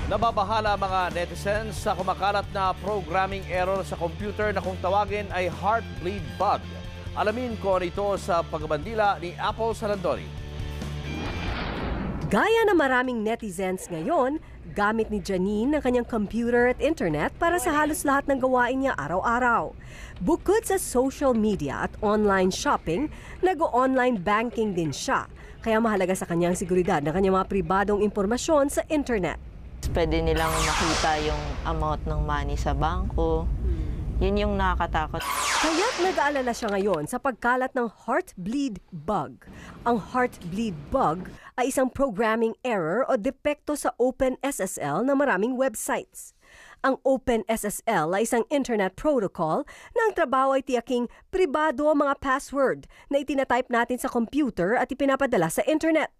Nababahala mga netizens sa kumakalat na programming error sa computer na kung tawagin ay heartbleed bug. Alamin ko ito sa pagbabandila ni Apple Salandoni. Gaya na maraming netizens ngayon, gamit ni Janine ang kanyang computer at internet para sa halos lahat ng gawain niya araw-araw. Bukod sa social media at online shopping, nag-online banking din siya. Kaya mahalaga sa kanyang seguridad ng kanyang mga pribadong impormasyon sa internet. Pwede nilang makita yung amount ng money sa bangko. Yun yung nakakatakot. Kaya't nag-aalala siya ngayon sa pagkalat ng heartbleed bug. Ang heartbleed bug ay isang programming error o depekto sa OpenSSL na maraming websites. Ang OpenSSL ay isang internet protocol na ang trabaho ay tiyaking pribado ang mga password na itinatype natin sa computer at ipinapadala sa internet.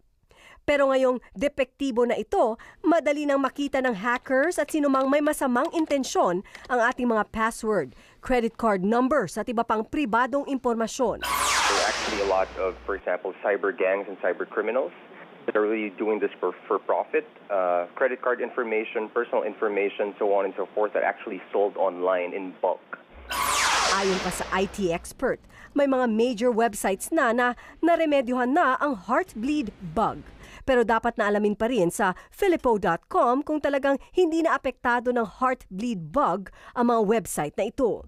Pero ngayong depektibo na ito, madali nang makita ng hackers at sinumang may masamang intensyon ang ating mga password, credit card numbers at iba pang pribadong impormasyon. There are actually a lot of, for example, cyber gangs and cyber criminals that are really doing this for profit. Credit card information, personal information, so on and so forth that actually sold online in bulk. Ayon pa sa IT expert, may mga major websites na naremedyohan na ang heartbleed bug. Pero dapat na alamin pa rin sa Philippo.com kung talagang hindi na apektado ng heartbleed bug ang mga website na ito.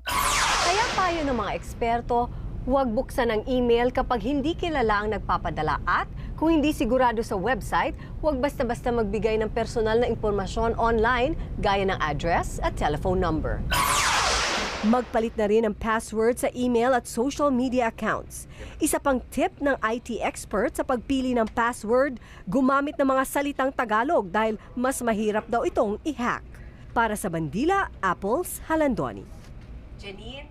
Kaya payo ng mga eksperto, huwag buksan ang email kapag hindi kilala ang nagpapadala at kung hindi sigurado sa website, huwag basta-basta magbigay ng personal na impormasyon online gaya ng address at telephone number. Magpalit na rin ang password sa email at social media accounts. Isa pang tip ng IT expert sa pagpili ng password, gumamit ng mga salitang Tagalog dahil mas mahirap daw itong i-hack. Para sa Bandila, Apples Halandoni. Janine?